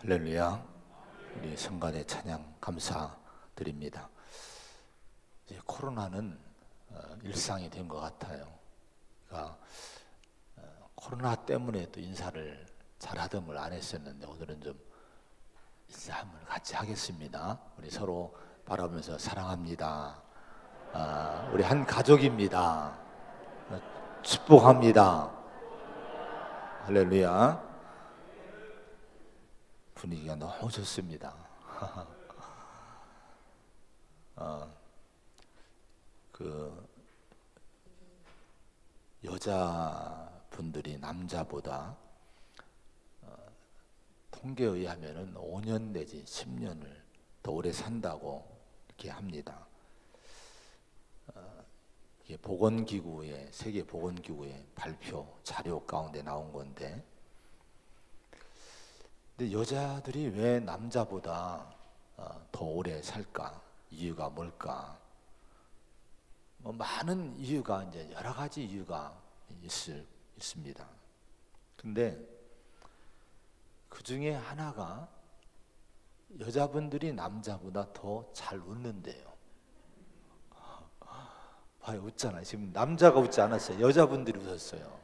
할렐루야. 우리 성간의 찬양 감사드립니다. 이제 코로나는 일상이 된 것 같아요. 그러니까 코로나 때문에 또 인사를 잘하던 걸 안 했었는데 오늘은 좀 인사함을 같이 하겠습니다. 우리 서로 바라보면서 사랑합니다. 우리 한 가족입니다. 축복합니다. 할렐루야. 분위기가 너무 좋습니다. 여자분들이 남자보다 통계에 의하면은 5년 내지 10년을 더 오래 산다고 이렇게 합니다. 이게 보건기구의 세계 보건기구의 발표 자료 가운데 나온 건데, 근데 여자들이 왜 남자보다 더 오래 살까? 이유가 뭘까? 뭐 많은 이유가 이제 여러 가지 이유가 있습니다. 근데 그 중에 하나가 여자분들이 남자보다 더 잘 웃는데요. 봐요, 웃잖아요. 지금 남자가 웃지 않았어요. 여자분들이 웃었어요.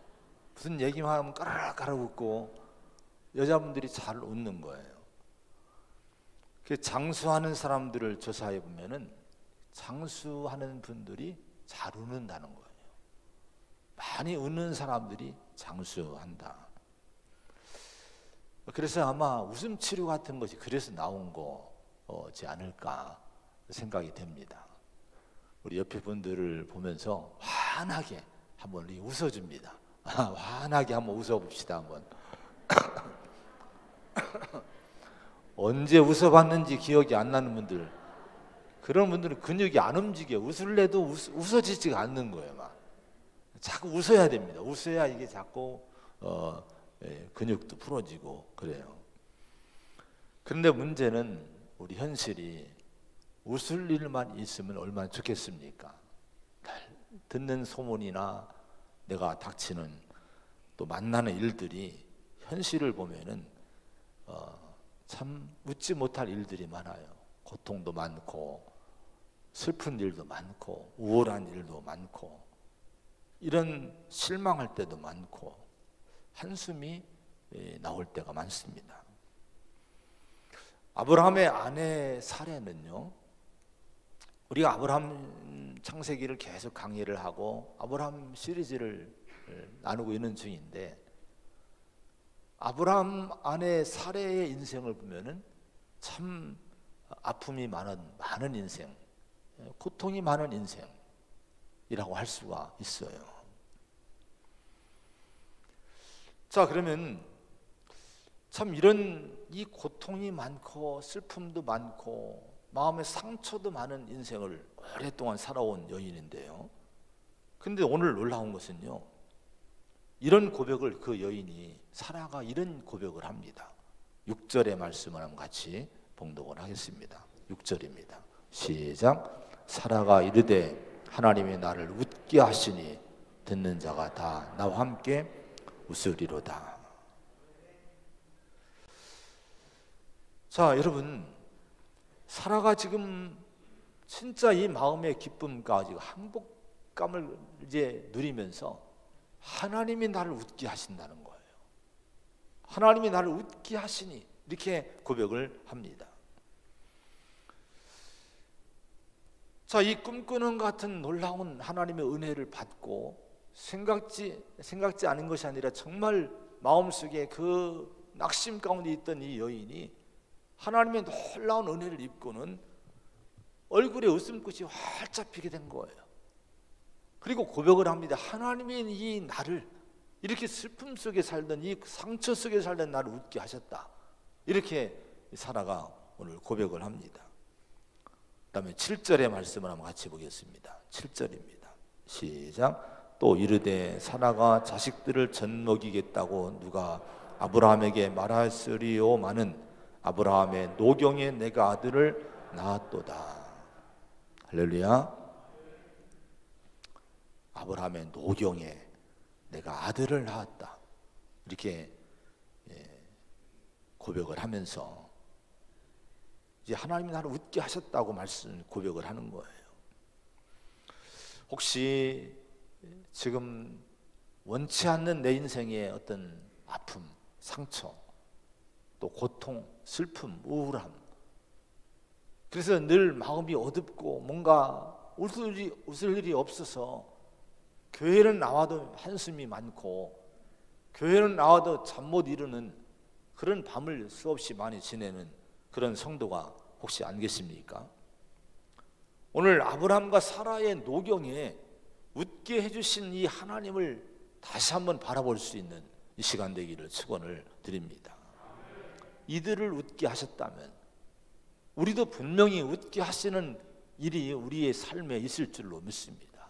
무슨 얘기만 하면 까르르 웃고 여자분들이 잘 웃는 거예요. 그 장수하는 사람들을 조사해 보면은 장수하는 분들이 잘 웃는다는 거예요. 많이 웃는 사람들이 장수한다. 그래서 아마 웃음 치료 같은 것이 그래서 나온 거지 않을까 생각이 됩니다. 우리 옆에 분들을 보면서 환하게 한번 웃어줍니다. 환하게 한번 웃어봅시다. 한번. 언제 웃어봤는지 기억이 안 나는 분들, 그런 분들은 근육이 안 움직여. 웃을래도 웃어지지가 않는 거예요. 막 자꾸 웃어야 됩니다. 웃어야 이게 자꾸 근육도 풀어지고 그래요. 그런데 문제는 우리 현실이 웃을 일만 있으면 얼마나 좋겠습니까? 듣는 소문이나 내가 닥치는 또 만나는 일들이 현실을 보면은 참 웃지 못할 일들이 많아요. 고통도 많고 슬픈 일도 많고 우울한 일도 많고 이런 실망할 때도 많고 한숨이 나올 때가 많습니다. 아브라함의 아내 사례는요, 우리가 아브라함 창세기를 계속 강의를 하고 아브라함 시리즈를 나누고 있는 중인데, 아브라함 아내 사례의 인생을 보면은 참 아픔이 많은 인생, 고통이 많은 인생이라고 할 수가 있어요. 자, 그러면 참 이런 이 고통이 많고 슬픔도 많고 마음의 상처도 많은 인생을 오랫동안 살아온 여인인데요. 근데 오늘 놀라운 것은요, 이런 고백을 그 여인이 사라가 이런 고백을 합니다. 6절의 말씀을 한번 같이 봉독을 하겠습니다. 6절입니다. 시작. 사라가 이르되 하나님이 나를 웃게 하시니 듣는 자가 다 나와 함께 웃으리로다. 자, 여러분, 사라가 지금 진짜 이 마음의 기쁨과 지금 행복감을 이제 누리면서 하나님이 나를 웃게 하신다는 거예요. 하나님이 나를 웃게 하시니 이렇게 고백을 합니다. 자, 이 꿈꾸는 같은 놀라운 하나님의 은혜를 받고 생각지 않은 것이 아니라 정말 마음속에 그 낙심 가운데 있던 이 여인이 하나님의 놀라운 은혜를 입고는 얼굴에 웃음꽃이 활짝 피게 된 거예요. 그리고 고백을 합니다. 하나님이 이 나를 이렇게 슬픔 속에 살던, 이 상처 속에 살던 나를 웃게 하셨다. 이렇게 사라가 오늘 고백을 합니다. 그 다음에 7절의 말씀을 한번 같이 보겠습니다. 7절입니다. 시작. 또 이르되 사라가 자식들을 젖먹이겠다고 누가 아브라함에게 말하였으리오마는 아브라함의 노경에 내가 아들을 낳았도다. 할렐루야. 아브라함의 노경에 내가 아들을 낳았다. 이렇게 고백을 하면서 이제 하나님이 나를 웃게 하셨다고 고백을 하는 거예요. 혹시 지금 원치 않는 내 인생의 어떤 아픔, 상처, 또 고통, 슬픔, 우울함, 그래서 늘 마음이 어둡고 뭔가 웃을 일이 없어서 교회는 나와도 한숨이 많고 교회는 나와도 잠 못 이루는 그런 밤을 수없이 많이 지내는 그런 성도가 혹시 안 계십니까? 오늘 아브라함과 사라의 노경에 웃게 해주신 이 하나님을 다시 한번 바라볼 수 있는 이 시간 되기를 축원을 드립니다. 이들을 웃게 하셨다면 우리도 분명히 웃게 하시는 일이 우리의 삶에 있을 줄로 믿습니다.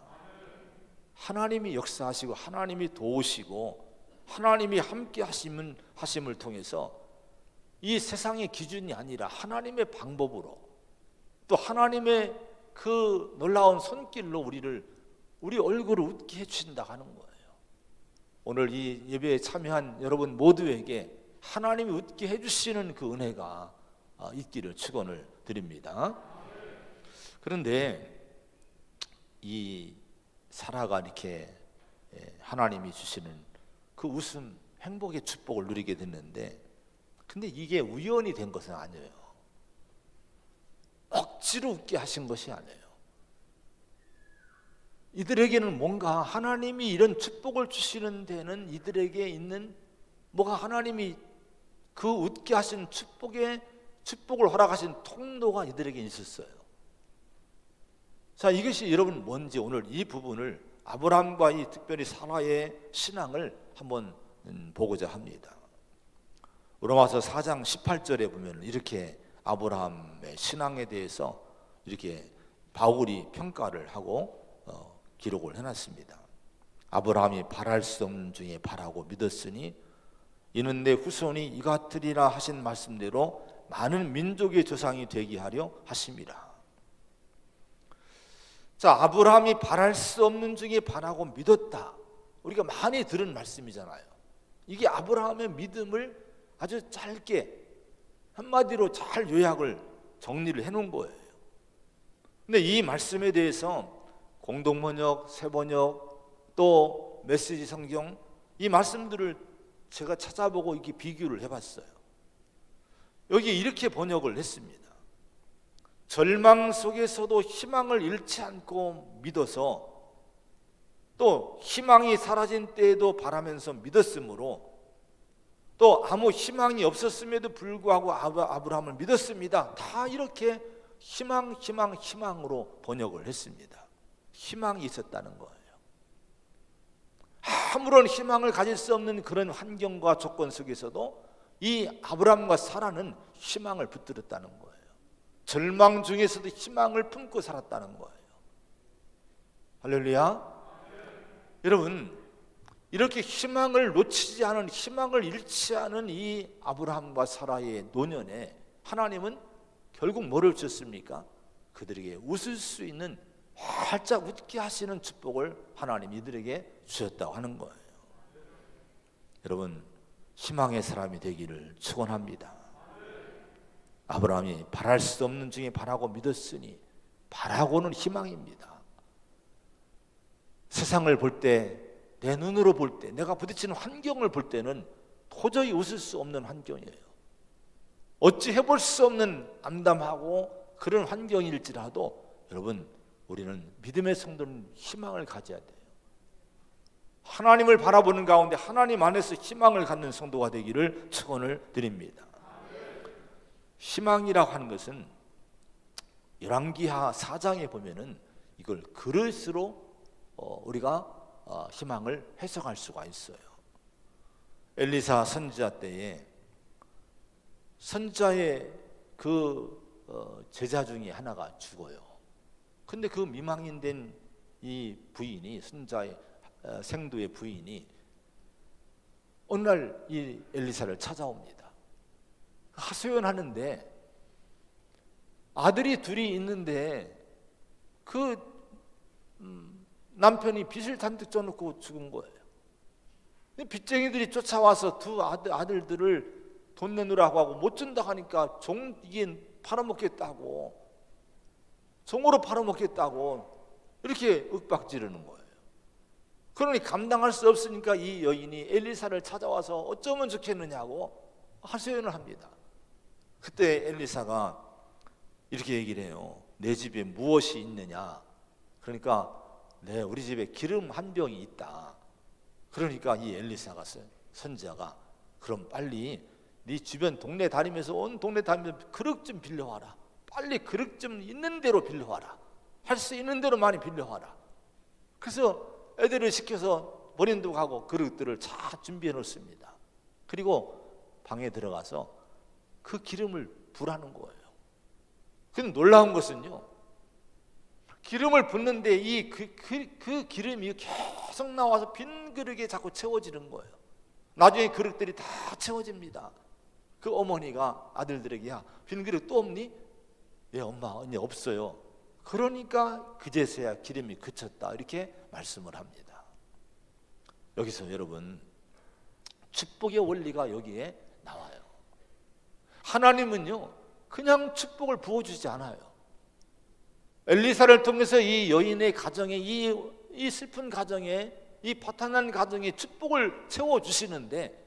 하나님이 역사하시고 하나님이 도우시고 하나님이 함께 하심을 통해서 이 세상의 기준이 아니라 하나님의 방법으로 또 하나님의 그 놀라운 손길로 우리 얼굴을 웃게 해주신다 하는 거예요. 오늘 이 예배에 참여한 여러분 모두에게 하나님이 웃게 해주시는 그 은혜가 있기를 축원을 드립니다. 그런데 이 사라가 이렇게 하나님이 주시는 그 웃음, 행복의 축복을 누리게 됐는데, 근데 이게 우연이 된 것은 아니에요. 억지로 웃게 하신 것이 아니에요. 이들에게는 뭔가 하나님이 이런 축복을 주시는 데는 이들에게 있는 뭐가 하나님이 그 웃게 하신 축복을 허락하신 통로가 이들에게 있었어요. 자, 이것이 여러분 뭔지 오늘 이 부분을 아브라함과 이 특별히 사라의 신앙을 한번 보고자 합니다. 로마서 4장 18절에 보면 이렇게 아브라함의 신앙에 대해서 이렇게 바울이 평가를 하고 기록을 해놨습니다. 아브라함이 바랄 수 없는 중에 바라고 믿었으니 이는 내 후손이 이같으리라 하신 말씀대로 많은 민족의 조상이 되게 하려 하심이라. 자, 아브라함이 바랄 수 없는 중에 바라고 믿었다. 우리가 많이 들은 말씀이잖아요. 이게 아브라함의 믿음을 아주 짧게 한마디로 잘 요약을 정리를 해놓은 거예요. 근데 이 말씀에 대해서 공동번역, 새번역, 또 메시지 성경 이 말씀들을 제가 찾아보고 이렇게 비교를 해봤어요. 여기 이렇게 번역을 했습니다. 절망 속에서도 희망을 잃지 않고 믿어서 또 희망이 사라진 때에도 바라면서 믿었으므로 또 아무 희망이 없었음에도 불구하고 아브라함을 믿었습니다. 다 이렇게 희망으로 번역을 했습니다. 희망이 있었다는 거예요. 아무런 희망을 가질 수 없는 그런 환경과 조건 속에서도 이 아브라함과 사라는 희망을 붙들었다는 거예요. 절망 중에서도 희망을 품고 살았다는 거예요. 할렐루야. 여러분, 이렇게 희망을 놓치지 않은, 희망을 잃지 않은 이 아브라함과 사라의 노년에 하나님은 결국 뭐를 주셨습니까? 그들에게 웃을 수 있는, 활짝 웃게 하시는 축복을 하나님 이들에게 주셨다고 하는 거예요. 여러분, 희망의 사람이 되기를 축원합니다. 아브라함이 바랄 수 없는 중에 바라고 믿었으니, 바라고는 희망입니다. 세상을 볼 때, 내 눈으로 볼 때, 내가 부딪히는 환경을 볼 때는 도저히 웃을 수 없는 환경이에요. 어찌 해볼 수 없는 암담하고 그런 환경일지라도 여러분, 우리는 믿음의 성도는 희망을 가져야 돼요. 하나님을 바라보는 가운데 하나님 안에서 희망을 갖는 성도가 되기를 축원을 드립니다. 희망이라고 하는 것은 열왕기하 4장에 보면은 이걸 그릇으로 우리가 희망을 해석할 수가 있어요. 엘리사 선지자 때에 선지자의 그 제자 중에 하나가 죽어요. 근데 그 미망인 된 이 부인이, 선지자의 생도의 부인이 어느 날 이 엘리사를 찾아옵니다. 하소연하는데 아들이 둘이 있는데 그 남편이 빚을 잔뜩 져놓고 죽은 거예요. 빚쟁이들이 쫓아와서 두 아들들을 돈 내놓으라고 하고 못 준다 하니까 이게 팔아먹겠다고, 종으로 팔아먹겠다고 이렇게 윽박지르는 거예요. 그러니 감당할 수 없으니까 이 여인이 엘리사를 찾아와서 어쩌면 좋겠느냐고 하소연을 합니다. 그때 엘리사가 이렇게 얘기를 해요. 내 집에 무엇이 있느냐? 그러니까 네, 우리 집에 기름 한 병이 있다. 그러니까 이 엘리사가, 선지자가, 그럼 빨리 네 주변 동네 다니면서 온 동네 다니면서 그릇 좀 빌려와라. 빨리 그릇 좀 있는 대로 빌려와라. 할 수 있는 대로 많이 빌려와라. 그래서 애들을 시켜서 버린도 가고 그릇들을 다 준비해 놓습니다. 그리고 방에 들어가서 그 기름을 부라는 거예요. 근데 놀라운 것은요, 기름을 붓는데 그 기름이 계속 나와서 빈 그릇에 자꾸 채워지는 거예요. 나중에 그릇들이 다 채워집니다. 그 어머니가 아들들에게, 야, 빈 그릇 또 없니? 예, 엄마, 이제 없어요. 그러니까 그제서야 기름이 그쳤다, 이렇게 말씀을 합니다. 여기서 여러분, 축복의 원리가 여기에 나와요. 하나님은요, 그냥 축복을 부어주지 않아요. 엘리사를 통해서 이 여인의 가정에, 이 슬픈 가정에, 이 파탄난 가정에 축복을 채워주시는데,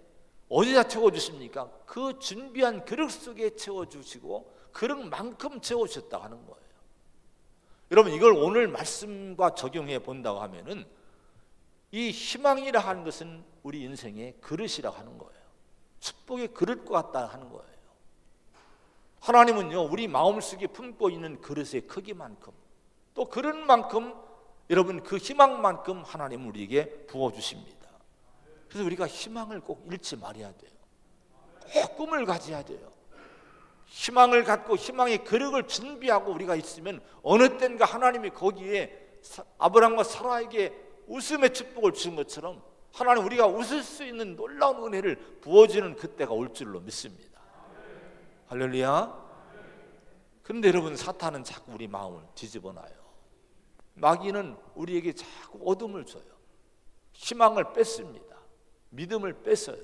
어디다 채워주십니까? 그 준비한 그릇 속에 채워주시고 그릇만큼 채워주셨다고 하는 거예요. 여러분, 이걸 오늘 말씀과 적용해 본다고 하면은 이 희망이라 하는 것은 우리 인생의 그릇이라고 하는 거예요. 축복의 그릇과 같다 하는 거예요. 하나님은요, 우리 마음속에 품고 있는 그릇의 크기만큼, 또 그릇만큼, 여러분, 그 희망만큼 하나님은 우리에게 부어주십니다. 그래서 우리가 희망을 꼭 잃지 말아야 돼요. 꼭 꿈을 가져야 돼요. 희망을 갖고 희망의 그릇을 준비하고 우리가 있으면 어느 땐가 하나님이 거기에 아브라함과 사라에게 웃음의 축복을 주신 것처럼 하나님 우리가 웃을 수 있는 놀라운 은혜를 부어주는 그때가 올 줄로 믿습니다. 할렐루야. 그런데 여러분, 사탄은 자꾸 우리 마음을 뒤집어놔요. 마귀는 우리에게 자꾸 어둠을 줘요. 희망을 뺐습니다. 믿음을 뺐어요.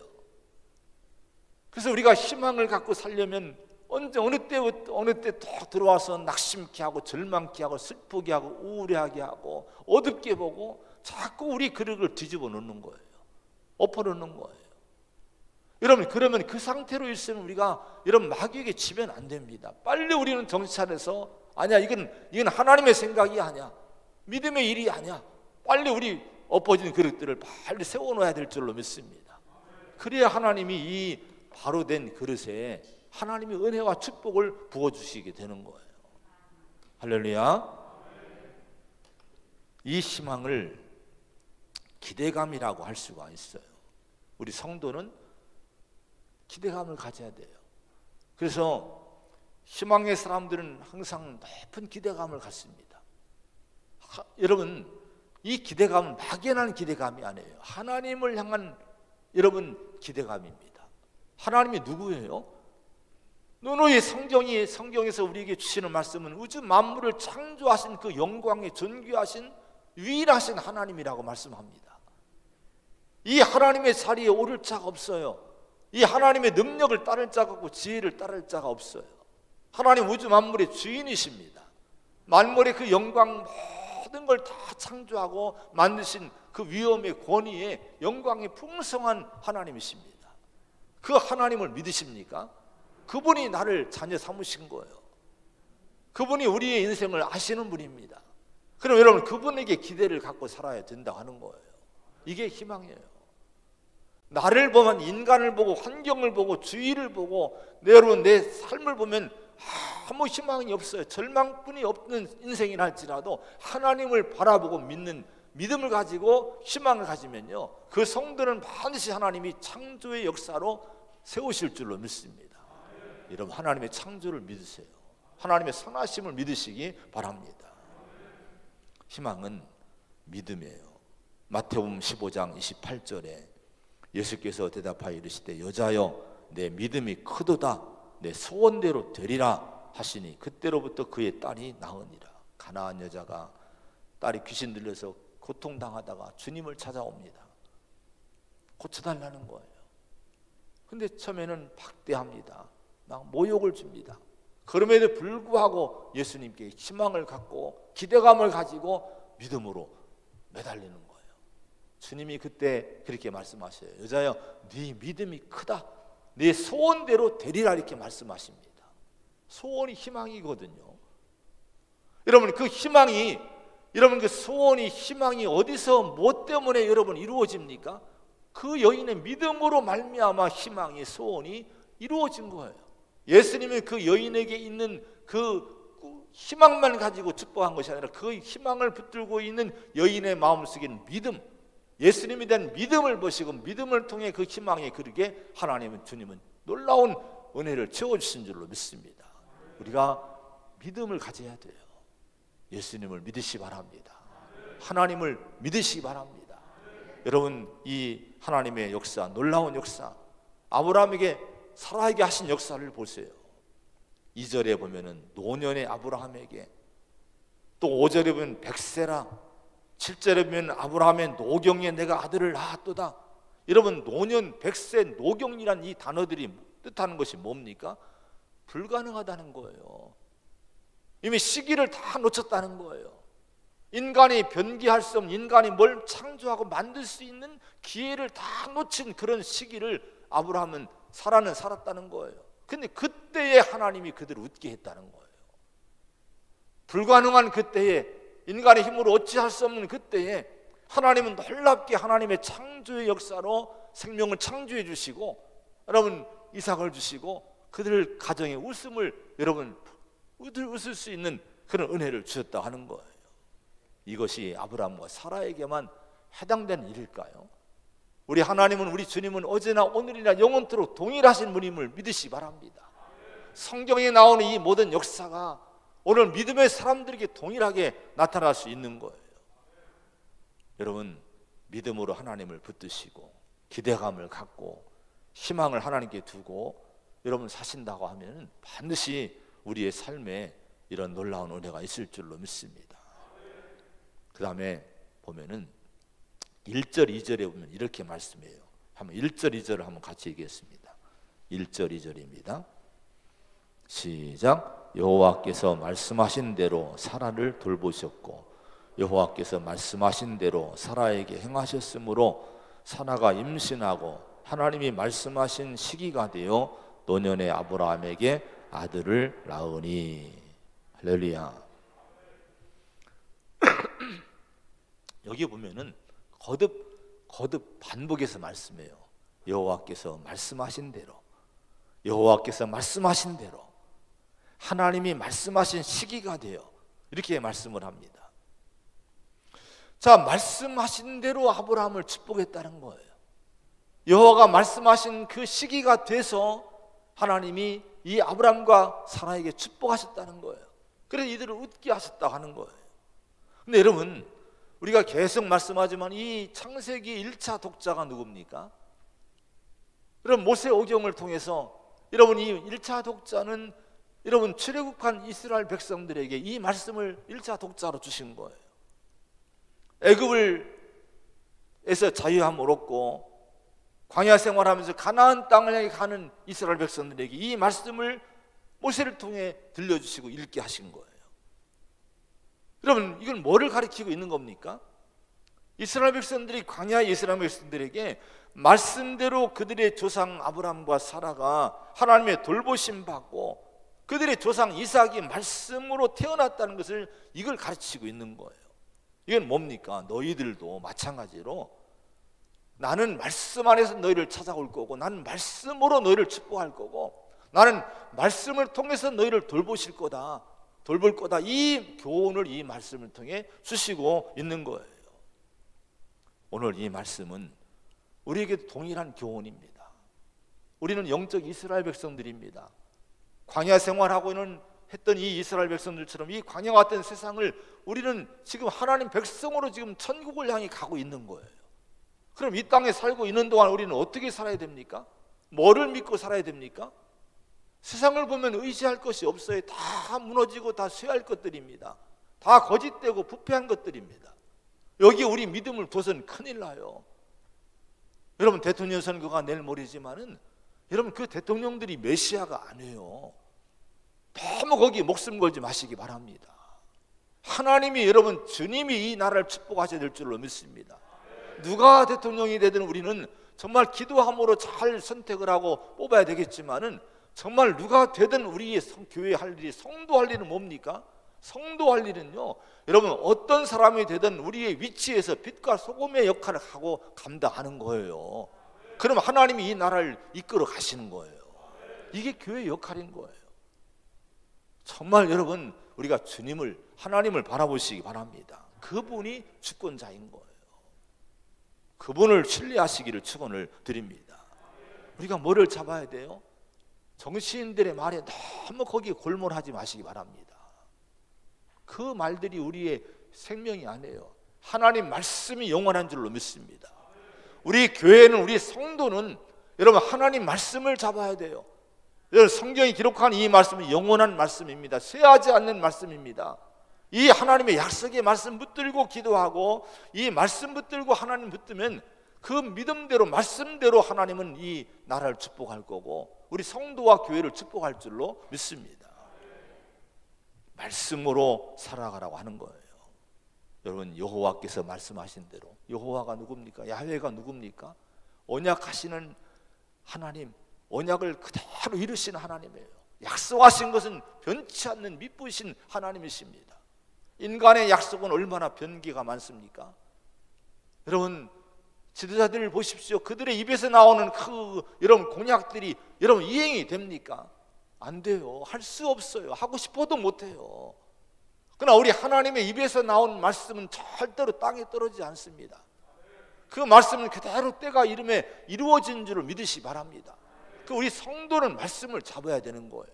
그래서 우리가 희망을 갖고 살려면 어느 때 더 들어와서 낙심케 하고 절망케 하고 슬프게 하고 우울하게 하고 어둡게 보고 자꾸 우리 그릇을 뒤집어 놓는 거예요. 엎어 놓는 거예요. 여러분, 그러면 그 상태로 있으면 우리가 이런 마귀에게 지면 안 됩니다. 빨리 우리는 정신 차려서, 아니야, 이건 하나님의 생각이 아니야, 믿음의 일이 아니야, 빨리 우리 엎어진 그릇들을 빨리 세워놓아야 될 줄로 믿습니다. 그래야 하나님이 이 바로 된 그릇에 하나님의 은혜와 축복을 부어주시게 되는 거예요. 할렐루야. 이 희망을 기대감이라고 할 수가 있어요. 우리 성도는 기대감을 가져야 돼요. 그래서 희망의 사람들은 항상 높은 기대감을 갖습니다. 여러분, 이 기대감은 막연한 기대감이 아니에요. 하나님을 향한 여러분 기대감입니다. 하나님이 누구예요? 누누이 성경에서 우리에게 주시는 말씀은 우주 만물을 창조하신 그 영광에 존귀하신 유일하신 하나님이라고 말씀합니다. 이 하나님의 자리에 오를 자가 없어요. 이 하나님의 능력을 따를 자가 없고 지혜를 따를 자가 없어요. 하나님 우주 만물의 주인이십니다. 만물의 그 영광, 모든 걸 다 창조하고 만드신 그 위엄의 권위에 영광이 풍성한 하나님이십니다. 그 하나님을 믿으십니까? 그분이 나를 자녀 삼으신 거예요. 그분이 우리의 인생을 아시는 분입니다. 그럼 여러분, 그분에게 기대를 갖고 살아야 된다고 하는 거예요. 이게 희망이에요. 나를 보면, 인간을 보고 환경을 보고 주위를 보고 여러분 내 삶을 보면 아무 희망이 없어요. 절망뿐이 없는 인생이라 할지라도 하나님을 바라보고 믿는 믿음을 가지고 희망을 가지면요, 그 성도는 반드시 하나님이 창조의 역사로 세우실 줄로 믿습니다. 여러분, 하나님의 창조를 믿으세요. 하나님의 선하심을 믿으시기 바랍니다. 희망은 믿음이에요. 마태복음 15장 28절에 예수께서 대답하여 이르시되 여자여 내 믿음이 크도다 내 소원대로 되리라 하시니 그때로부터 그의 딸이 나으니라. 가나안 여자가 딸이 귀신 들려서 고통당하다가 주님을 찾아옵니다. 고쳐달라는 거예요. 근데 처음에는 박대합니다. 막 모욕을 줍니다. 그럼에도 불구하고 예수님께 희망을 갖고 기대감을 가지고 믿음으로 매달리는 거예요. 주님이 그때 그렇게 말씀하셔요. 여자여, 네 믿음이 크다. 네 소원대로 되리라 이렇게 말씀하십니다. 소원이 희망이거든요. 여러분 그 희망이, 여러분 그 소원이, 희망이 어디서 뭐 때문에 여러분 이루어집니까? 그 여인의 믿음으로 말미암아 희망이, 소원이 이루어진 거예요. 예수님은 그 여인에게 있는 그 희망만 가지고 축복한 것이 아니라 그 희망을 붙들고 있는 여인의 마음속에는 믿음, 예수님에 대한 믿음을 보시고 믿음을 통해 그 희망에 그르게 하나님은, 주님은 놀라운 은혜를 채워주신 줄로 믿습니다. 우리가 믿음을 가져야 돼요. 예수님을 믿으시기 바랍니다. 하나님을 믿으시기 바랍니다. 여러분 이 하나님의 역사, 놀라운 역사, 아브라함에게 살아있게 하신 역사를 보세요. 2절에 보면은 노년의 아브라함에게, 또 5절에 보면 백세라, 7절에 보면 아브라함의 노경에 내가 아들을 낳았도다. 여러분 노년, 백세, 노경이란 이 단어들이 뜻하는 것이 뭡니까? 불가능하다는 거예요. 이미 시기를 다 놓쳤다는 거예요. 인간이 변기할 수 없는, 인간이 뭘 창조하고 만들 수 있는 기회를 다 놓친 그런 시기를 아브라함은 살았다는 거예요. 근데 그때에 하나님이 그들을 웃게 했다는 거예요. 불가능한 그때에, 인간의 힘으로 어찌할 수 없는 그때에 하나님은 놀랍게 하나님의 창조의 역사로 생명을 창조해 주시고, 여러분 이삭을 주시고 그들 가정에 웃음을, 여러분 웃을 수 있는 그런 은혜를 주셨다 하는 거예요. 이것이 아브라함과 사라에게만 해당되는 일일까요? 우리 하나님은, 우리 주님은 어제나 오늘이나 영원토록 동일하신 분임을 믿으시기 바랍니다. 성경에 나오는 이 모든 역사가 오늘 믿음의 사람들에게 동일하게 나타날 수 있는 거예요. 여러분 믿음으로 하나님을 붙드시고 기대감을 갖고 희망을 하나님께 두고 여러분 사신다고 하면 반드시 우리의 삶에 이런 놀라운 은혜가 있을 줄로 믿습니다. 그 다음에 보면은 1절 2절에 보면 이렇게 말씀해요. 한번 1절 2절을 한번 같이 얘기했습니다. 1절 2절입니다. 시작. 여호와께서 말씀하신 대로 사라를 돌보셨고 여호와께서 말씀하신 대로 사라에게 행하셨으므로 사라가 임신하고 하나님이 말씀하신 시기가 되어 노년의 아브라함에게 아들을 낳으니. 할렐루야. 여기 보면은 거듭 반복해서 말씀해요. 여호와께서 말씀하신 대로, 여호와께서 말씀하신 대로, 하나님이 말씀하신 시기가 되어, 이렇게 말씀을 합니다. 자, 말씀하신 대로 아브라함을 축복했다는 거예요. 여호와가 말씀하신 그 시기가 돼서 하나님이 이 아브라함과 사라에게 축복하셨다는 거예요. 그래서 이들을 웃게 하셨다고 하는 거예요. 근데 여러분 우리가 계속 말씀하지만 이 창세기 1차 독자가 누굽니까? 여러분 모세오경을 통해서 여러분 이 1차 독자는 여러분 출애굽한 이스라엘 백성들에게 이 말씀을 1차 독자로 주신 거예요. 애굽에서 자유함을 얻고 광야 생활하면서 가나안 땅을 향해 가는 이스라엘 백성들에게 이 말씀을 모세를 통해 들려주시고 읽게 하신 거예요. 여러분 이건 뭐를 가리키고 있는 겁니까? 이스라엘 백성들이, 광야의 이스라엘 백성들에게 말씀대로 그들의 조상 아브라함과 사라가 하나님의 돌보심 받고 그들의 조상 이삭이 말씀으로 태어났다는 것을, 이걸 가르치고 있는 거예요. 이건 뭡니까? 너희들도 마찬가지로 나는 말씀 안에서 너희를 찾아올 거고, 나는 말씀으로 너희를 축복할 거고, 나는 말씀을 통해서 너희를 돌보실 거다, 돌볼 거다, 이 교훈을 이 말씀을 통해 주시고 있는 거예요. 오늘 이 말씀은 우리에게 동일한 교훈입니다. 우리는 영적 이스라엘 백성들입니다. 광야 생활하고는 했던 이 이스라엘 백성들처럼 이 광야 같은 세상을 우리는 지금 하나님 백성으로 지금 천국을 향해 가고 있는 거예요. 그럼 이 땅에 살고 있는 동안 우리는 어떻게 살아야 됩니까? 뭐를 믿고 살아야 됩니까? 세상을 보면 의지할 것이 없어요. 다 무너지고 다 쇠할 것들입니다. 다 거짓되고 부패한 것들입니다. 여기에 우리 믿음을 둬서는 큰일 나요. 여러분 대통령 선거가 내일 모레지만은 여러분, 그 대통령들이 메시아가 아니에요. 너무 거기에 목숨 걸지 마시기 바랍니다. 하나님이, 여러분, 주님이 이 나라를 축복하셔야 될 줄로 믿습니다. 누가 대통령이 되든 우리는 정말 기도함으로 잘 선택을 하고 뽑아야 되겠지만은, 정말 누가 되든 우리의 교회 할 일이, 성도 할 일은 뭡니까? 성도 할 일은요, 여러분, 어떤 사람이 되든 우리의 위치에서 빛과 소금의 역할을 하고 감당하는 거예요. 그럼 하나님이 이 나라를 이끌어 가시는 거예요. 이게 교회의 역할인 거예요. 정말 여러분, 우리가 주님을, 하나님을 바라보시기 바랍니다. 그분이 주권자인 거예요. 그분을 신뢰하시기를 축원을 드립니다. 우리가 뭐를 잡아야 돼요? 정치인들의 말에 너무 거기에 골몰하지 마시기 바랍니다. 그 말들이 우리의 생명이 아니에요. 하나님 말씀이 영원한 줄로 믿습니다. 우리 교회는, 우리 성도는 여러분 하나님 말씀을 잡아야 돼요. 여러분, 성경이 기록한 이 말씀은 영원한 말씀입니다. 쇠하지 않는 말씀입니다. 이 하나님의 약속의 말씀 붙들고 기도하고 이 말씀 붙들고 하나님 붙들면 그 믿음대로, 말씀대로 하나님은 이 나라를 축복할 거고 우리 성도와 교회를 축복할 줄로 믿습니다. 말씀으로 살아가라고 하는 거예요. 여러분, 여호와께서 말씀하신 대로, 여호와가 누굽니까? 야훼가 누굽니까? 언약하시는 하나님, 언약을 그대로 이루시는 하나님이에요. 약속하신 것은 변치 않는 미쁘신 하나님이십니다. 인간의 약속은 얼마나 변기가 많습니까? 여러분, 지도자들을 보십시오. 그들의 입에서 나오는 그 여러분 공약들이 여러분 이행이 됩니까? 안 돼요. 할 수 없어요. 하고 싶어도 못해요. 그러나 우리 하나님의 입에서 나온 말씀은 절대로 땅에 떨어지지 않습니다. 그 말씀은 그대로 때가 이름에 이루어진 줄을 믿으시 바랍니다. 그 우리 성도는 말씀을 잡아야 되는 거예요.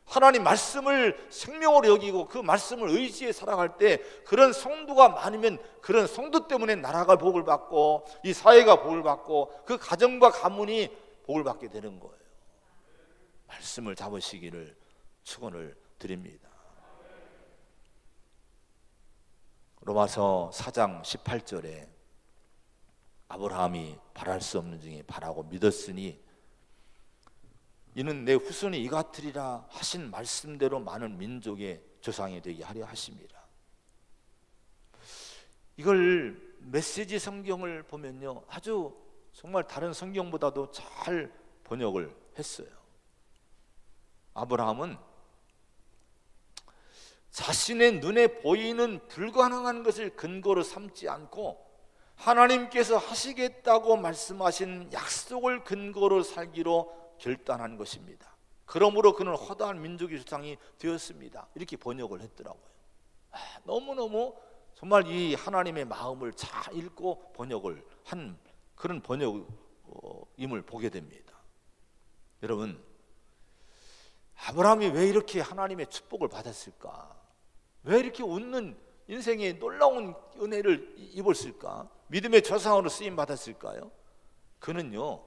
하나님 말씀을 생명으로 여기고 그 말씀을 의지해 살아갈 때 그런 성도가 많으면 그런 성도 때문에 나라가 복을 받고 이 사회가 복을 받고 그 가정과 가문이 복을 받게 되는 거예요. 말씀을 잡으시기를 축원을 드립니다. 로마서 4장 18절에 아브라함이 바랄 수 없는 중에 바라고 믿었으니 이는 내 후손이 이같으리라 하신 말씀대로 많은 민족의 조상이 되게 하려 하심이라. 이걸 메시지 성경을 보면요, 아주 정말 다른 성경보다도 잘 번역을 했어요. 아브라함은 자신의 눈에 보이는 불가능한 것을 근거로 삼지 않고 하나님께서 하시겠다고 말씀하신 약속을 근거로 살기로 결단한 것입니다. 그러므로 그는 허다한 민족의 조상이 되었습니다. 이렇게 번역을 했더라고요. 너무너무 정말 이 하나님의 마음을 잘 읽고 번역을 한 그런 번역임을 보게 됩니다. 여러분, 아브라함이 왜 이렇게 하나님의 축복을 받았을까? 왜 이렇게 웃는 인생의 놀라운 은혜를 입었을까? 믿음의 조상으로 쓰임 받았을까요? 그는요,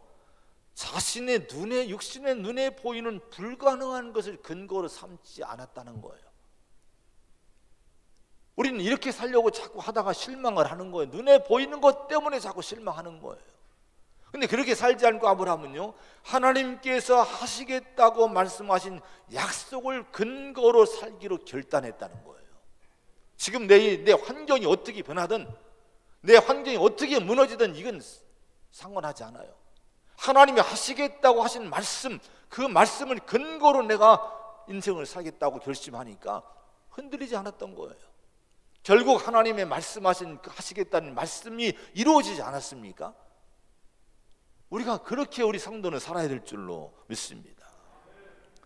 자신의 눈에, 육신의 눈에 보이는 불가능한 것을 근거로 삼지 않았다는 거예요. 우리는 이렇게 살려고 자꾸 하다가 실망을 하는 거예요. 눈에 보이는 것 때문에 자꾸 실망하는 거예요. 근데 그렇게 살지 않고 아브라함은요, 하나님께서 하시겠다고 말씀하신 약속을 근거로 살기로 결단했다는 거예요. 지금 내 환경이 어떻게 변하든 내 환경이 어떻게 무너지든 이건 상관하지 않아요. 하나님이 하시겠다고 하신 말씀, 그 말씀을 근거로 내가 인생을 살겠다고 결심하니까 흔들리지 않았던 거예요. 결국 하나님의 말씀하신 하시겠다는 말씀이 이루어지지 않았습니까? 우리가 그렇게 우리 성도는 살아야 될 줄로 믿습니다.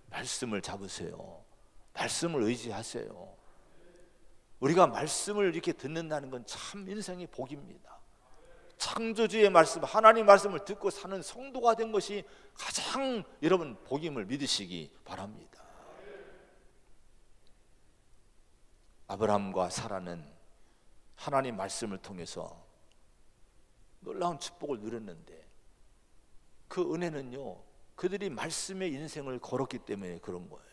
말씀을 잡으세요. 말씀을 의지하세요. 우리가 말씀을 이렇게 듣는다는 건 참 인생의 복입니다. 창조주의 말씀, 하나님 말씀을 듣고 사는 성도가 된 것이 가장 여러분 복임을 믿으시기 바랍니다. 아브라함과 사라는 하나님 말씀을 통해서 놀라운 축복을 누렸는데 그 은혜는요, 그들이 말씀의 인생을 걸었기 때문에 그런 거예요.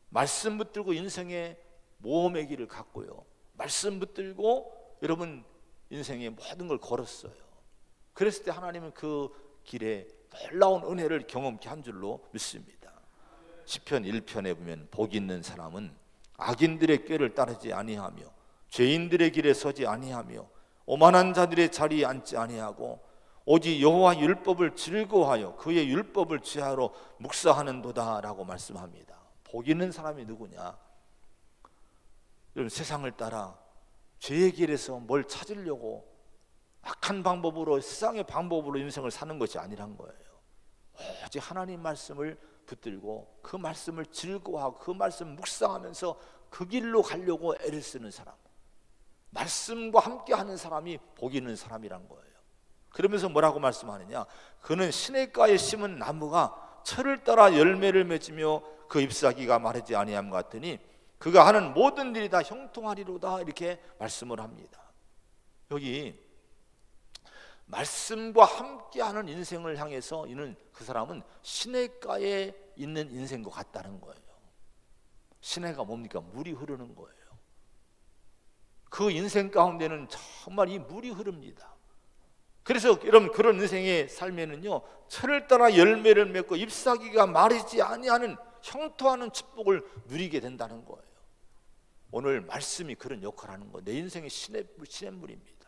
말씀 붙들고 인생의 모험의 길을 갔고요, 말씀 붙들고 여러분 인생의 모든 걸 걸었어요. 그랬을 때 하나님은 그 길에 놀라운 은혜를 경험케 한 줄로 믿습니다. 시편 1편에 보면 복 있는 사람은 악인들의 꾀를 따르지 아니하며 죄인들의 길에 서지 아니하며 오만한 자들의 자리에 앉지 아니하고 오직 여호와 율법을 즐거워하여 그의 율법을 지하로 묵상하는도다 라고 말씀합니다. 복 있는 사람이 누구냐? 여러분, 세상을 따라 죄의 길에서 뭘 찾으려고 악한 방법으로, 세상의 방법으로 인생을 사는 것이 아니란 거예요. 오직 하나님 말씀을 붙들고 그 말씀을 즐거워하고 그 말씀을 묵상하면서 그 길로 가려고 애를 쓰는 사람, 말씀과 함께하는 사람이 복 있는 사람이란 거예요. 그러면서 뭐라고 말씀하느냐? 그는 시냇가에 심은 나무가 철을 따라 열매를 맺으며 그 잎사귀가 마르지 아니함 같으니 그가 하는 모든 일이 다 형통하리로다, 이렇게 말씀을 합니다. 여기 말씀과 함께하는 인생을 향해서 이는 그 사람은 시냇가에 있는 인생과 같다는 거예요. 시내가 뭡니까? 물이 흐르는 거예요. 그 인생 가운데는 정말 이 물이 흐릅니다. 그래서 여러분, 그런 인생의 삶에는요, 철을 따라 열매를 맺고 잎사귀가 마르지 아니하는 형통하는 축복을 누리게 된다는 거예요. 오늘 말씀이 그런 역할을 하는 거예요. 내 인생의 시냇물입니다.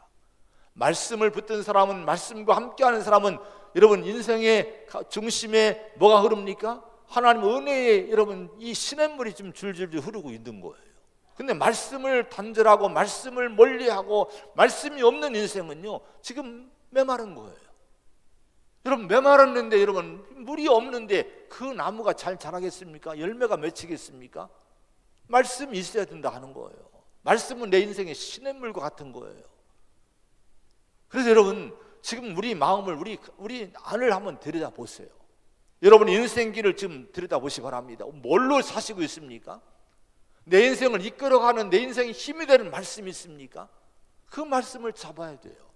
말씀을 붙든 사람은, 말씀과 함께하는 사람은 여러분 인생의 중심에 뭐가 흐릅니까? 하나님 은혜의 여러분 이 시냇물이 지금 줄줄줄 흐르고 있는 거예요. 근데 말씀을 단절하고 말씀을 멀리하고 말씀이 없는 인생은요, 지금 메마른 거예요. 여러분, 메마랐는데, 여러분 물이 없는데 그 나무가 잘 자라겠습니까? 열매가 맺히겠습니까? 말씀이 있어야 된다 하는 거예요. 말씀은 내 인생의 시냇물과 같은 거예요. 그래서 여러분, 지금 우리 마음을, 우리 안을 한번 들여다보세요. 여러분 인생길을 지금 들여다보시기 바랍니다. 뭘로 사시고 있습니까? 내 인생을 이끌어가는, 내 인생의 힘이 되는 말씀이 있습니까? 그 말씀을 잡아야 돼요.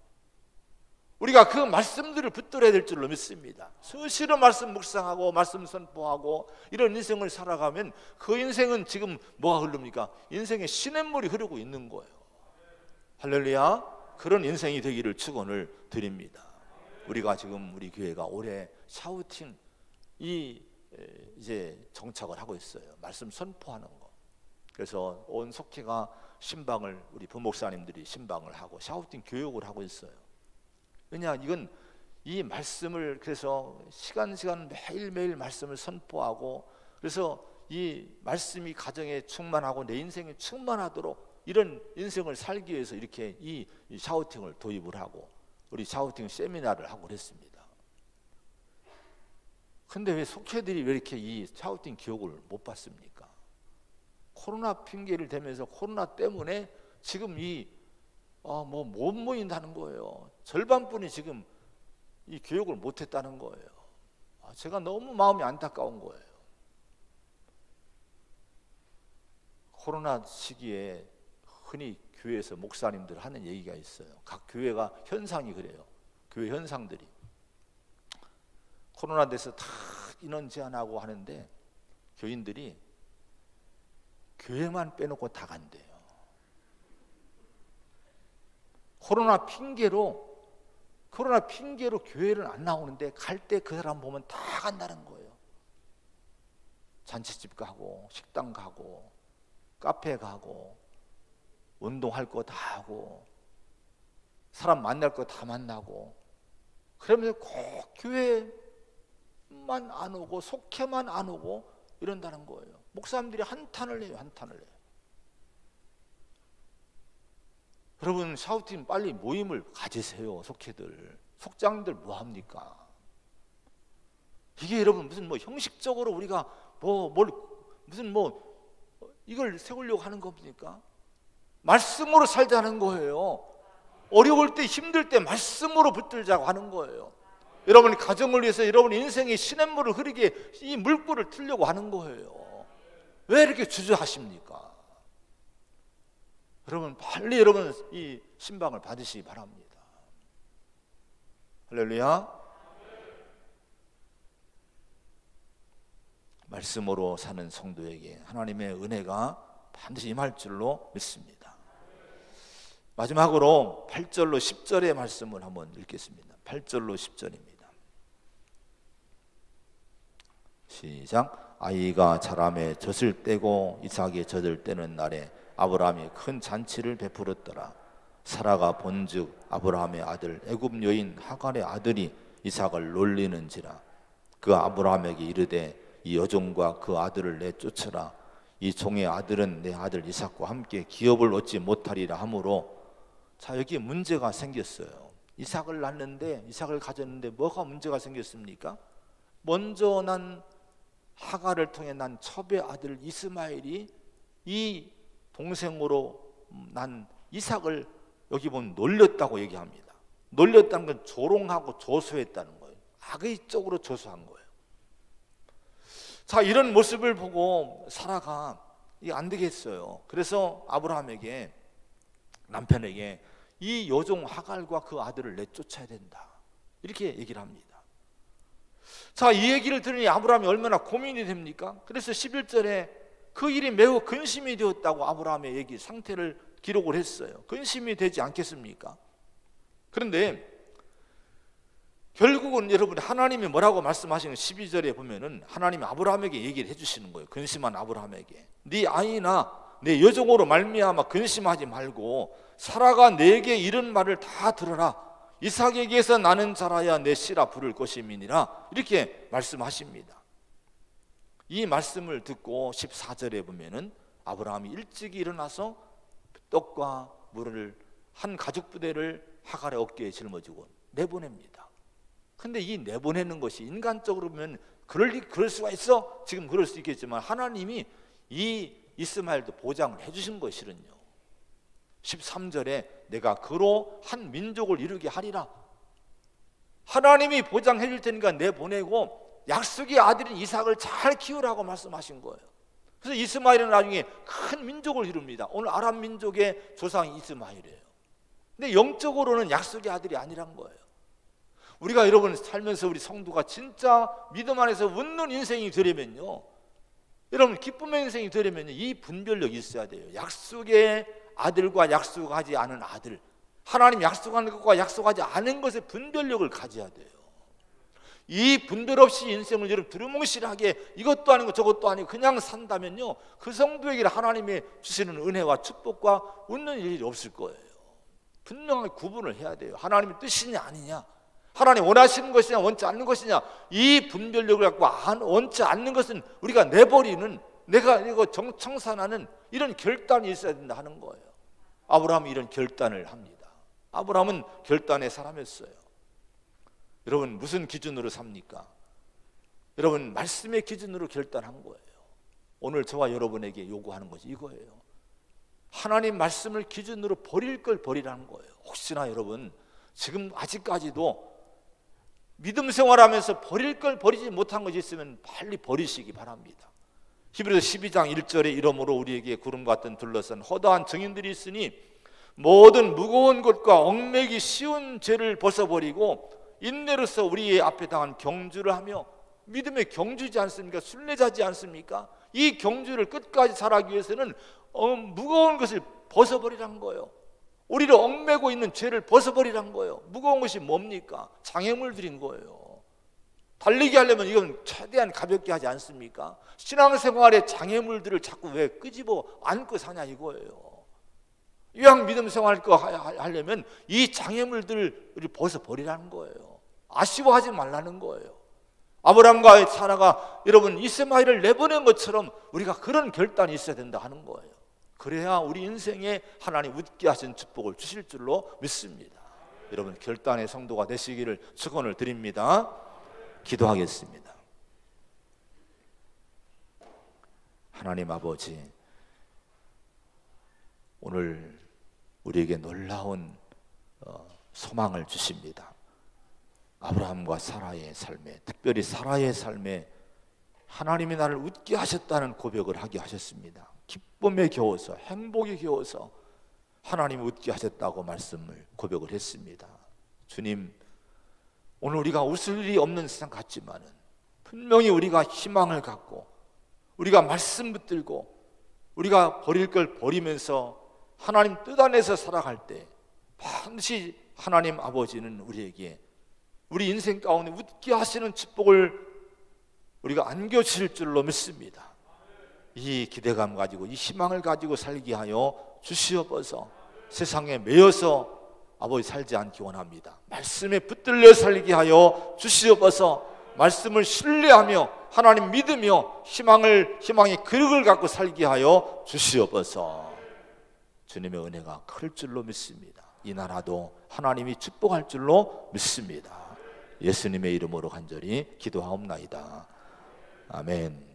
우리가 그 말씀들을 붙들어야 될 줄로 믿습니다. 수시로 말씀 묵상하고 말씀 선포하고 이런 인생을 살아가면 그 인생은 지금 뭐가 흐릅니까? 인생의 시냇물이 흐르고 있는 거예요. 할렐루야. 그런 인생이 되기를 축원을 드립니다. 우리가 지금 우리 교회가 올해 샤우팅 이제 정착을 하고 있어요. 말씀 선포하는 거. 그래서 온 속회가 신방을, 우리 부목사님들이 신방을 하고 샤우팅 교육을 하고 있어요. 왜냐, 이건 이 말씀을, 그래서 시간 매일매일 말씀을 선포하고, 그래서 이 말씀이 가정에 충만하고 내 인생에 충만하도록 이런 인생을 살기 위해서 이렇게 이 샤우팅을 도입을 하고 우리 샤우팅 세미나를 하고 그랬습니다. 근데 왜 속회들이 왜 이렇게 이 샤우팅 교육을 못 받습니까? 코로나 핑계를 대면서 코로나 때문에 지금 못 모인다는 거예요. 절반뿐이 지금 이 교육을 못 했다는 거예요. 제가 너무 마음이 안타까운 거예요. 코로나 시기에 흔히 교회에서 목사님들 하는 얘기가 있어요. 각 교회가 현상이 그래요. 교회 현상들이 코로나 돼서 다 인원 제한하고 하는데 교인들이 교회만 빼놓고 다 간대요. 코로나 핑계로 교회를 안 나오는데 갈 때 그 사람 보면 다 간다는 거예요. 잔치집 가고 식당 가고 카페 가고 운동할 거 다 하고 사람 만날 거 다 만나고, 그러면서 꼭 교회만 안 오고 속회만 안 오고 이런다는 거예요. 목사님들이 한탄을 해요. 여러분, 샤우팅 빨리 모임을 가지세요. 속회들, 속장들 뭐합니까? 이게 여러분 무슨 형식적으로 우리가 이걸 세우려고 하는 겁니까? 말씀으로 살자는 거예요. 어려울 때, 힘들 때 말씀으로 붙들자고 하는 거예요. 여러분이 가정을 위해서 여러분 인생의 시냇물을 흐르게 이 물꼬를 틀려고 하는 거예요. 왜 이렇게 주저하십니까? 여러분 빨리 여러분 이 신방을 받으시기 바랍니다. 할렐루야. 말씀으로 사는 성도에게 하나님의 은혜가 반드시 임할 줄로 믿습니다. 마지막으로 8절로 10절의 말씀을 한번 읽겠습니다. 8절로 10절입니다. 시작. 아이가 자라매 젖을 떼고 이삭이 젖을 떼는 날에 아브라함이 큰 잔치를 베풀었더라. 사라가 본즉 아브라함의 아들 애굽 여인 하갈의 아들이 이삭을 놀리는지라. 그 아브라함에게 이르되 이 여종과 그 아들을 내쫓으라. 이 종의 아들은 내 아들 이삭과 함께 기업을 얻지 못하리라 하므로. 자, 여기 문제가 생겼어요. 이삭을 낳는데, 이삭을 가졌는데 뭐가 문제가 생겼습니까? 먼저 난 하갈을 통해 난 첩의 아들 이스마엘이 이 동생으로 난 이삭을 여기 보면 놀렸다고 얘기합니다. 놀렸다는 건 조롱하고 조소했다는 거예요. 악의적으로 조소한 거예요. 자, 이런 모습을 보고 사라가 이게 안 되겠어요. 그래서 아브라함에게, 남편에게 이 여종 하갈과 그 아들을 내쫓아야 된다, 이렇게 얘기를 합니다. 자, 이 얘기를 들으니 아브라함이 얼마나 고민이 됩니까? 그래서 11절에 그 일이 매우 근심이 되었다고 아브라함의 얘기 상태를 기록을 했어요. 근심이 되지 않겠습니까? 그런데 결국은 여러분, 하나님이 뭐라고 말씀하시는 12절에 보면은 하나님이 아브라함에게 얘기를 해주시는 거예요. 근심한 아브라함에게, 네 아이나 내 여종으로 말미암아 근심하지 말고 사라가 내게 이런 말을 다 들어라. 이삭에게서 나는 자라야 내 씨라 부를 것임이니라, 이렇게 말씀하십니다. 이 말씀을 듣고 14절에 보면은 아브라함이 일찍이 일어나서 떡과 물을 한 가죽 부대를 하갈의 어깨에 짊어지고 내보냅니다. 근데 이 내보내는 것이 인간적으로 보면 그럴 수가 있어? 지금 그럴 수 있겠지만 하나님이 이 이스마엘도 보장을 해주신 것이거든요. 13절에 내가 그로 한 민족을 이루게 하리라. 하나님이 보장해 줄 테니까 내보내고 약속의 아들인 이삭을 잘 키우라고 말씀하신 거예요. 그래서 이스마엘은 나중에 큰 민족을 이룹니다. 오늘 아람 민족의 조상이 이스마엘이에요. 근데 영적으로는 약속의 아들이 아니란 거예요. 우리가 여러분 살면서 우리 성도가 진짜 믿음 안에서 웃는 인생이 되려면요, 여러분 기쁨의 인생이 되려면요, 이 분별력이 있어야 돼요. 약속의 아들과 약속하지 않은 아들, 하나님 약속하는 것과 약속하지 않은 것의 분별력을 가져야 돼요. 이 분별 없이 인생을 여러분 두루뭉실하게 이것도 아니고 저것도 아니고 그냥 산다면요, 그 성도에게 하나님이 주시는 은혜와 축복과 웃는 일이 없을 거예요. 분명하게 구분을 해야 돼요. 하나님의 뜻이냐 아니냐, 하나님 원하시는 것이냐 원치 않는 것이냐, 이 분별력을 갖고 원치 않는 것은 우리가 내버리는, 내가 이거 청산하는 이런 결단이 있어야 된다 하는 거예요. 아브라함이 이런 결단을 합니다. 아브라함은 결단의 사람이었어요. 여러분 무슨 기준으로 삽니까? 여러분 말씀의 기준으로 결단한 거예요. 오늘 저와 여러분에게 요구하는 것이 이거예요. 하나님 말씀을 기준으로 버릴 걸 버리라는 거예요. 혹시나 여러분 지금 아직까지도 믿음 생활하면서 버릴 걸 버리지 못한 것이 있으면 빨리 버리시기 바랍니다. 히브리서 12장 1절에 이러므로 우리에게 구름 같은 둘러싼 허다한 증인들이 있으니 모든 무거운 것과 얽매기 쉬운 죄를 벗어버리고 인내로서 우리의 앞에 당한 경주를 하며, 믿음의 경주지 않습니까? 순례자지 않습니까? 이 경주를 끝까지 살아가기 위해서는 무거운 것을 벗어버리라는 거예요. 우리를 얽매고 있는 죄를 벗어버리라는 거예요. 무거운 것이 뭡니까? 장애물들인 거예요. 달리기 하려면 이건 최대한 가볍게 하지 않습니까? 신앙생활의 장애물들을 자꾸 왜 끄집어 안고 사냐 이거예요. 이왕 믿음 생활 거 하려면 이 장애물들을 벗어버리라는 거예요. 아쉬워하지 말라는 거예요. 아브라함과 사라가 여러분 이스마엘을 내보낸 것처럼 우리가 그런 결단이 있어야 된다 하는 거예요. 그래야 우리 인생에 하나님 웃게 하신 축복을 주실 줄로 믿습니다. 여러분 결단의 성도가 되시기를 축원을 드립니다. 기도하겠습니다. 하나님 아버지, 오늘 우리에게 놀라운 소망을 주십니다. 아브라함과 사라의 삶에, 특별히 사라의 삶에 하나님이 나를 웃게 하셨다는 고백을 하게 하셨습니다. 기쁨에 겨워서, 행복에 겨워서 하나님이 웃게 하셨다고 말씀을 고백을 했습니다. 주님, 오늘 우리가 웃을 일이 없는 세상 같지만은 분명히 우리가 희망을 갖고 우리가 말씀 붙들고 우리가 버릴 걸 버리면서 하나님 뜻 안에서 살아갈 때 반드시 하나님 아버지는 우리에게 우리 인생 가운데 웃게 하시는 축복을 우리가 안겨주실 줄로 믿습니다. 이 기대감 가지고 이 희망을 가지고 살게 하여 주시옵소서. 세상에 매여서 아버지 살지 않기 원합니다. 말씀에 붙들려 살게 하여 주시옵소서. 말씀을 신뢰하며 하나님 믿으며 희망의 그릇을 갖고 살게 하여 주시옵소서. 주님의 은혜가 클 줄로 믿습니다. 이 나라도 하나님이 축복할 줄로 믿습니다. 예수님의 이름으로 간절히 기도하옵나이다. 아멘.